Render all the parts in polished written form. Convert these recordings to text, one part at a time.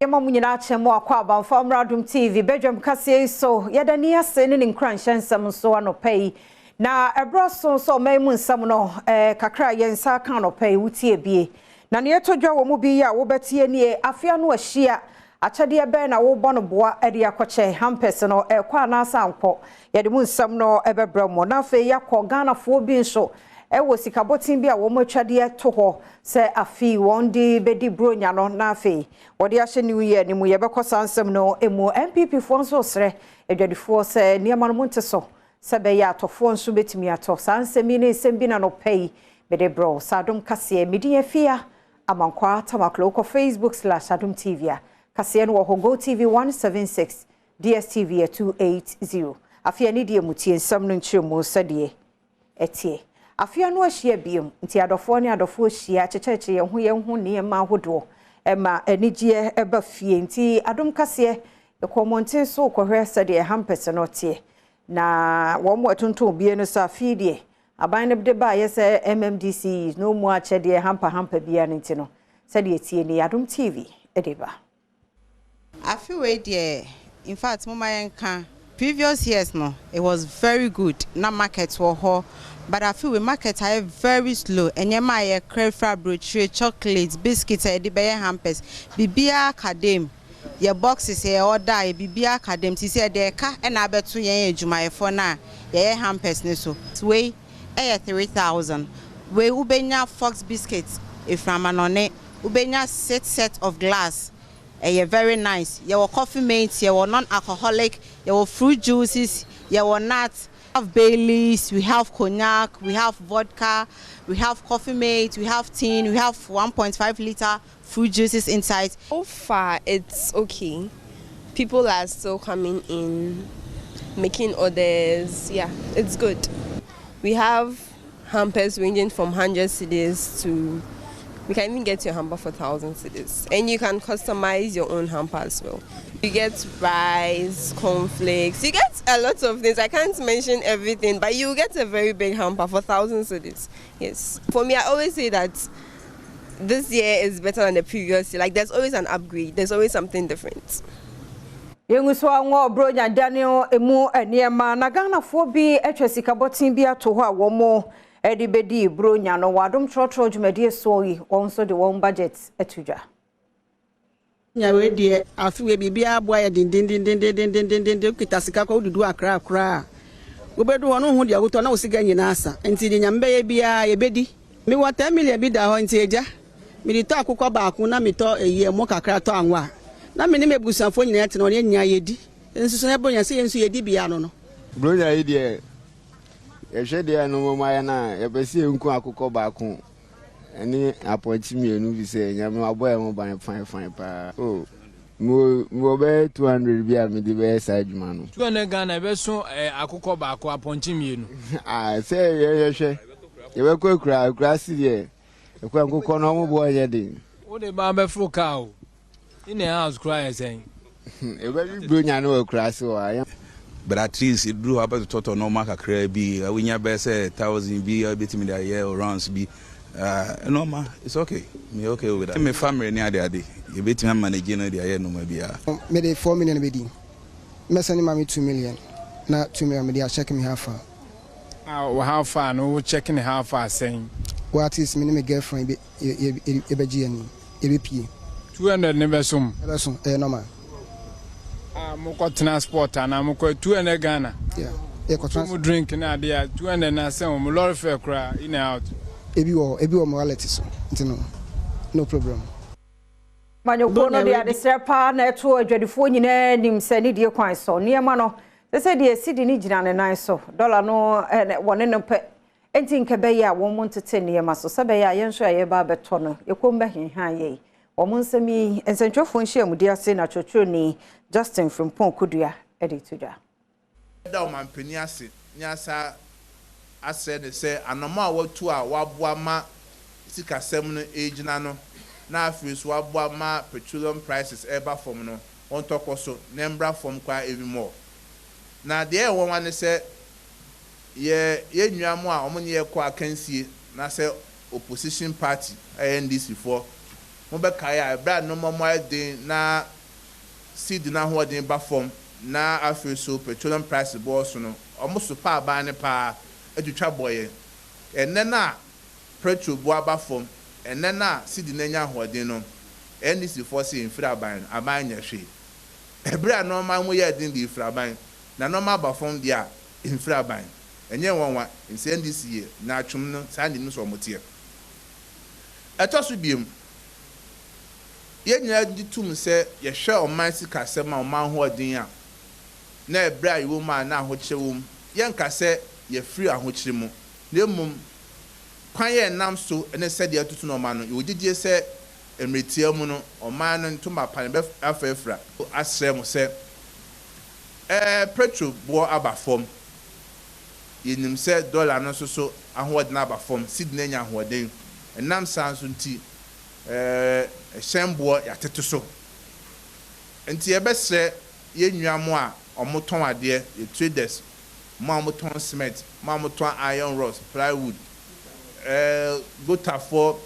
Yema munyina chemo akwa abamfa Adom TV Badwam kase so yedani ase ne nkranhyensem so anopai na ebroso so maimu nsam no kakra yensa kan anopai wutie bie na ne yetodwa wo mu bi ya wo betie nie afia no ahia achade be na wo bɔ no boa ade akɔche hampers no kwa na asanko yede mu nsam no ebebra mo na fe yakɔ Ghana fo bi nso ewo sikabotin bi a wo matwade to ho se afi won di bedi bronya no na afi wode ahye new year ni mu ye bekɔ sansem no emu MPP fo nso sre edwadifo se niema no monte so se be ya atofo nso betimi ato sansem ni nsem bi na no pay bede bro Adom kase medi afia amankwa tamaklo ko Facebook/Adom TV kase no ho Go TV 176 DSTV 280 afia ni die mutie nsam no nkyeremu sade etie afia no ahia biem nti adofo ne adofo ahia checheche ye ho ne ma hodo ema anigye eba fie nti Adom kase ekomonte so kohwe sade hampers no tie na wo mo atonton bie no sa fie die aban ne de ba ye se MMDC no mu achede hampa bia nti no sade etie ni Adom TV edeba afi we die in fact mo mayenka previous years no it was very good na market wo ho but I feel we market are very slow. Enyema ye crayfra brochure, chocolates, biscuits, de be hampers. Bibia Adom. Your boxes ye order ye bibia Adom. Ti say de ka e na beto ye adwuma for na ye hampers ne so. We 3,000. We ubenya fox biscuits if ramanone. Ubenya set of glass. Very nice. Your coffee mates, your non-alcoholic, your fruit juices, your nuts. We have Baileys, we have cognac, we have vodka, we have coffee mate, we have tin, we have 1.5 liter fruit juices inside. So far, it's okay. People are still coming in, making orders. Yeah, it's good. We have hampers ranging from 100 cedis to, we can even get your hamper for 1,000 cedis. And you can customize your own hamper as well. You get rice, cornflakes, you get a lot of things. I can't mention everything, but you get a very big hamper for 1,000 cedis. Yes. For me, I always say that this year is better than the previous year. Like there's always an upgrade. There's always something different. Yenguswa ngo bronya Daniel emu eniema na Ghana fo bi etwesika botin bi ato ho a wo mo edibedi bronya no Adom trotro dwumadi so yi wonso de won budget etudwa nya we die afi we bibia aboa ya din kitasika ko dudu akra we bedu wono hu dia goto na wosiga nyina asa enti di nyambe ye bia ye bedi mi wa 10 million bi da ho enti eja mi di to akukọ baako na mi to eye mo kakra to anwa na me ne mebusanfo nyina yete no ne nya yedi ensuso ne bronya se yensu yedi bia no bronya yi die ye hwe dia no mo maya na ye besi enku akukọ baako ani appoint mienu bi se nyame aboy mo ban fine pa oh mo be 200 bi a me di be sa adwuma no 200 Ghana be so akukọ baako appoint mienu se ye hwe ye be ko kura si de e ko akukọ no mo boy ye de o de ba be fro ka o in the house cry saying e be bronya no kura si o but at least it do about the total normal kakra bi we nya be say 1,000 bi betimi da year or rounds bi normal it's okay me okay with that me family ni ade you betimi manage no the year no ma bia me dey 4 million be di me send me 2 million na 2 million me dey check me how far how far no checking how far saying what is me me girlfriend be be GN e be pie 200 never sum normal mo ko transport na mo ko 200 Ghana yeah ko transport mo drink na dia 200 na say mo lorry fare kra in and out ebi wo morality so no problem manyo kono dia de serpa na eto adwadifo nyina nim se ne die kwan so niema no se de sidi ni gina ne nan so dollar no wone no pe enti nkebe ya wo mo ntete niema so se be ya yenso ya ba beto no ekom be henhan ye wo mo nsemi ensentwefo nhia mudi ase na chocho ni Justin from Ponkudua editudwa da o mampani ase nyasa ase ne se anoma a watu a waboa ma sikasem no ejina no na afiri so waboa ma petroleum prices eba from no on tokoso nembra from kwa even more na de e won wane se ye nnuamu a omo ne ye kwa kansie na se opposition party NDC for mo be kaya bra no mo den na seed na ho den ba form na afi so petroleum price boss no omo so pa ba ne pa adutwa boye enne na petrol bo aba form enne na seed na nya ho den no NDC force in Fraban aban nya hwe ebra no ma mo ye den di Fraban na no ma ba form dia in Fraban enye wonwa in NDC ye na atwum no sande no so motie etoso biem ye nyina ditum se ye hwe oman sika sema oman ho odin a na ebra yiwo ma na ho kyewum ye nka se ye free ahokyere mu na emum kwan ye nam so ene se de atutu no ma no ye ogidie se emretia mu no oman no ntoma pan be afafra asre mu se petrol bo aba fom yenim se dollar no so ahoɔden aba fom seed na nya ahoɔden enam sanso nti hyɛmboɔ yatete so nti yɛbɛsrɛ yɛnnuamo a ɔmotɔn adeɛ yɛ traders mo a motɔn cement mo a motɔn iron rods plywood gotafo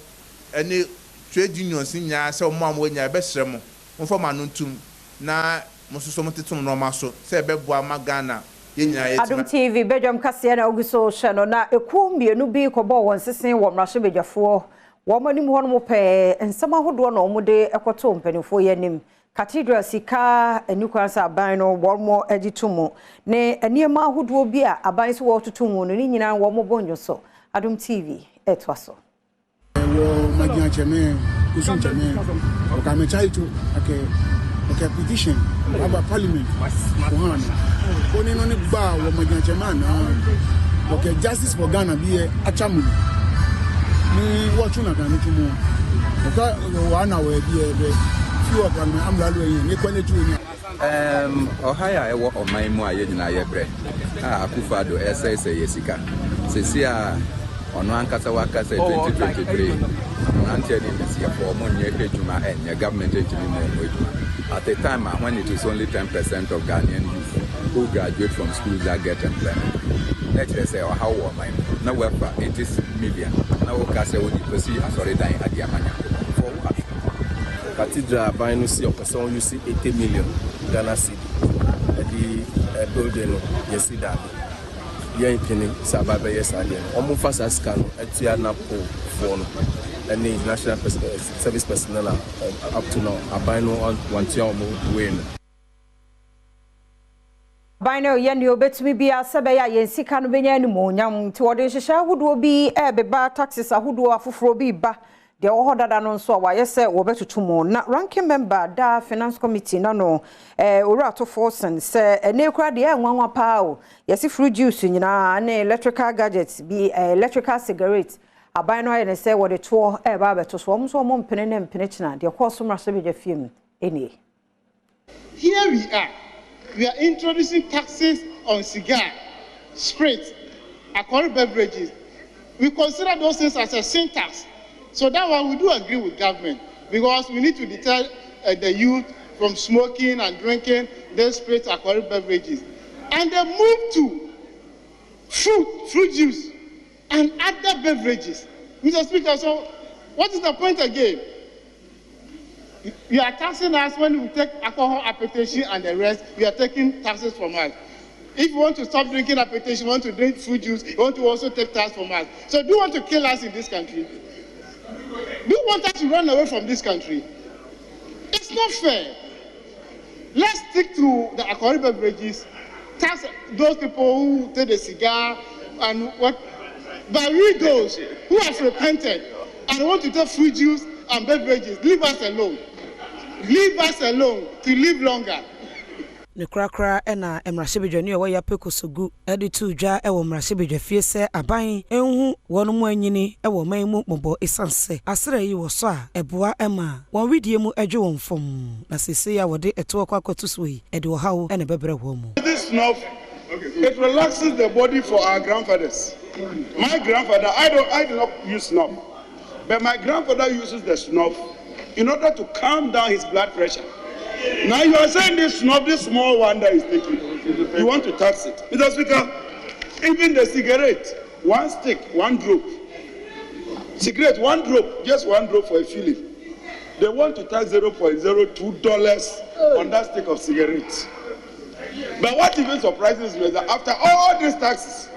ɛne trade unions nyaa sɛ mo a mo nya yɛbɛsrɛ mo mfa ma no ntum na mo soso motetom normal so sɛ ɛbɛboa ma Ghana Adom TV Badwam kaseɛ na oguso hwɛ no na eku mmienu bi kɔbɔ wɔn sesen wɔ mmarahyɛ badwafoɔ wɔn anim hɔ no mo pɛ nsɛm ahodoɔ na wɔn de ɛkɔtɔ mpanimfoɔ yɛ anim cathedral sika anikwan sɛ aban no wɔn mo agye to mu ne nneɛma ahodoɔ bi a aban so wɔtoto mu no ne nyinaa wɔn mo bɔ nnwo so Adom TV ɛtoa so wɔ magina kyɛmɛ kusun kyɛmɛ ɔkamɛkya ito okay petition about parliament kohana oni no ni gba wo magina chema na okay justice for Ghana bi achamu ni watch na kan tumu okay wana we bi few of them amlalo yin ni kwale tu ni ohaya ewo oman mu aye nyina ye bre akufado ss yesika sesi a ono ankasa wakasa 2023 nantia ni mesia for mo nye edwuma enye government ejimi mo edwuma at a time when it is only 10% of Ghanaian youth who graduate from schools that get employment. Let's say, how am I? Now we're 80 million. Now we can say, we pursue a sorry dying at Yamania. For what? Cathedral by no see a person, you see 80 million Ghana city. The building, you see that. Young penny, Sababa, yes, I did. Almost fast as can, a Tiana for any national service personnel up to now. I buy no one to win. By now, Yanni obetumi be a Sabaya, Yensika no benya no more. Yam to order Shisha would be a beba taxes a hoodoo afro be ba. The order than on so why yes, or better tomorrow. Not ranking member da finance committee no Orato force and say a new crowd the one pow. Yes, if fruit juice in electrical gadgets be electrical cigarettes. Aban no and say what the tour baba to swam so mom penny and penitena. The course from Rasabija film any. Here we are. We are introducing taxes on cigar, spirits, alcoholic beverages. We consider those things as a sin tax. So that one we do agree with government because we need to deter the youth from smoking and drinking those spirits, alcoholic beverages. And they move to fruit juice and other beverages. Mr. Speaker, so what is the point again? You are taxing us when we take alcohol application and the rest, you are taking taxes from us. If you want to stop drinking application, you want to drink fruit juice, you want to also take tax from us. So do you want to kill us in this country? Do you want us to run away from this country? It's not fair. Let's stick to the alcoholic beverages, tax those people who take the cigar and what. But we those who have repented and want to take fruit juice and beverages, leave us alone. Leave us alone to live longer. Ne krakra ena emrasebedwa ne ya pekosogu editu dwa ewo mrasebedwa fie se aban enhu wono mu anyini ewo man mu mobo esanse asere yi wo so a eboa ema won widie mu adwe won fom na sese ya wode eto kwakoto so yi ede wo hawo ene bebre wo mu. This snuff, it relaxes the body for our grandfathers. My grandfather, I do not use snuff, but my grandfather uses the snuff in order to calm down his blood pressure. Now you are saying this snuff, this small one that is taking, you want to tax it. Mr. Speaker, even the cigarette, one stick, one drop. Cigarette, one drop, just one drop for a filling. They want to tax $0.02 on that stick of cigarettes. But what even surprises me is that after all these taxes,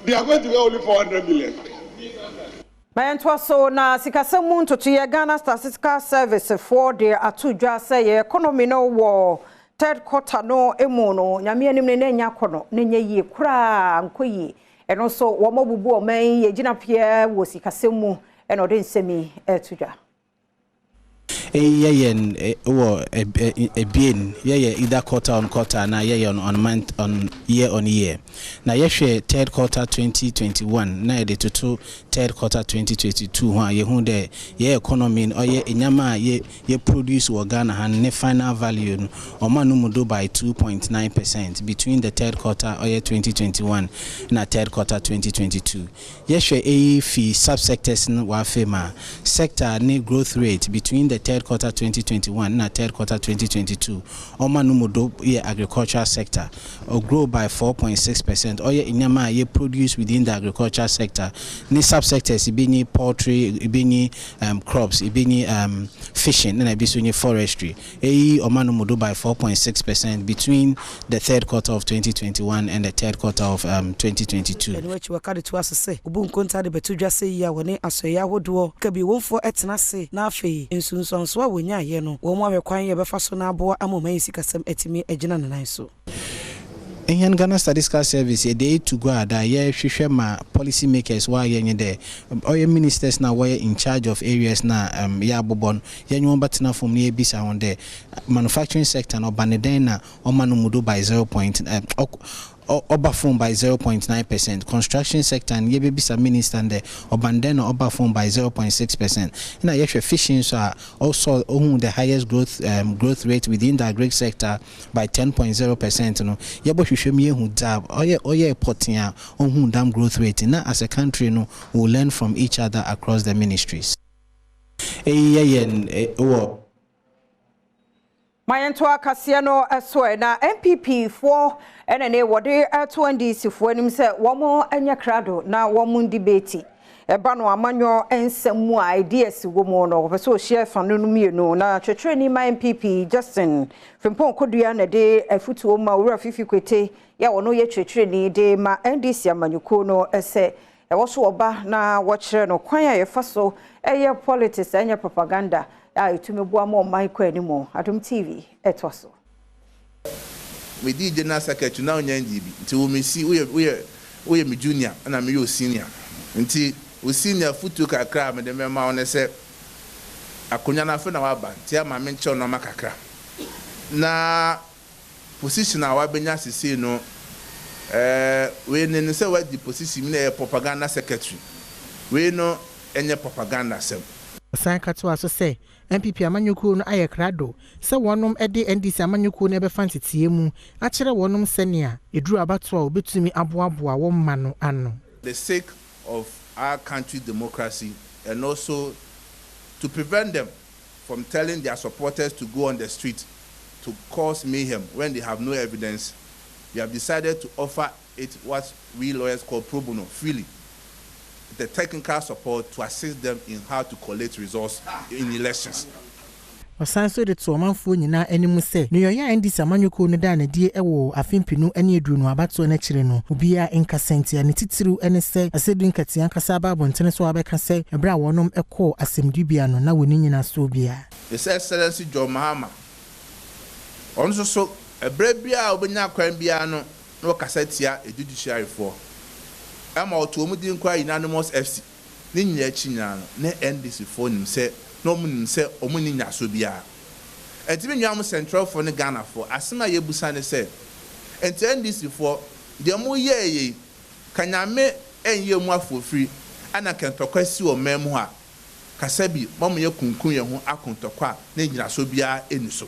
they are going to get only 400 million. Mayentwa so na sikasemu ntoto ye Ghana Statistical Service for the atudwa say economy no wo third quarter no emu no nyame anim ne nya kono ne nya yie kura nkoyi eno so wo mabubu o man ye gina pia wo sikasemu eno de nsemi atudwa either quarter on quarter na on month on year on year na share third quarter 2021 na de to third quarter 2022 ho ye hu de economy or nyama ye produce wo Ghana han ne final value no o manu do by 2.9% between the third quarter or 2021 na third quarter 2022 share fee subsectors no wa fema sector ne growth rate between the third quarter 2021 na third quarter 2022 omanumudo ye agricultural sector or grow by 4.6% or ye inyama ye produce within the agricultural sector ni subsectors ibini poultry ibini crops ibini fishing and ibini forestry omanumudo by 4.6% between the third quarter of 2021 and the third quarter of 2022 anyway wakade to asese obu nkonta de betudwa se ya woni asoya hodo kabi wonfo etena se na afi nsunso wa wonya ye no wo mo abekwan ye befa so na abo amoma sikasem etimi agina nanan so in Ghana Statistical Service they to go ada ye hwehwe ma policy makers wa ye nyede oye ministers na were in charge of areas na ya bobon ye nwo batena from ne bisa on the manufacturing sector no baneden na o manumudo by 0. Oberform by 0.9%. Construction sector and yebisa minister and the Obandeno Oberform by 0.6%. In a fishing so also the highest growth rate within the agri sector by 10.0%. No, yebo hwehwemie hu dab oye potia on dam growth rate. Na as a country no will learn from each other across the ministries. Mayanto akasia no eso na MPP for enene wode ato ndc fo anim se womo anya krado na womo debate eba no amanyo ensemu ideas womo no so share fanu no mienu na twetwe ni ma MPP Justin Frimpon Kodua na de afutuo ma owura fifi kwete ya wono ye twetwe ni de ma ndc amanyuko no ese wo so oba na wo kire no kwan ya yefaso eye politics enya propaganda itumebua mo Michael animo Adom TV etoso we did general secretary now nyandibi nti wo mesi we me junior na me yo senior nti wo senior futu kakra me de mema one se akonya na fe na waba nti ama me nche no makakra na position a wabenya sisi no we ne se wa di position na propaganda secretary we no enye propaganda sem Sankato aso say MPP amanyuku no aye krado se wonom ede NDC amanyuku no ebefa ntetie mu a kire wonom senia eduru abato a obetumi aboaboa wo ma no ano. The sake of our country's democracy and also to prevent them from telling their supporters to go on the street to cause mayhem when they have no evidence, we have decided to offer it what we lawyers call pro bono, freely, the technical support to assist them in how to collect results in elections. Osanso de to manfo nyina animu se no yoya ndisa amanyuko no da na die ewo afimpinu ane eduru no abato na kire no obia enkasentia ne titiru ene se asedu nkatia nkasa babo ntene so abeka se ebra wonom ekọ asemdibia no na woni nyina so bia. His Excellency John Mahama onso so ebra bia obenya kwan bia no no kasatia judiciary for ama otu omudi nkwa unanimous FC ni nyina chinya no na NDC for nim se no mun se omuni nya so bia enti nwa am central for ne Ghana for asema yebusa ne se enti NDC for de mo ye kanyame enye mu afofiri ana kentokwasi o mem a kasabi mo ye kunkun ye ho akontokwa na nyina so bia eni so.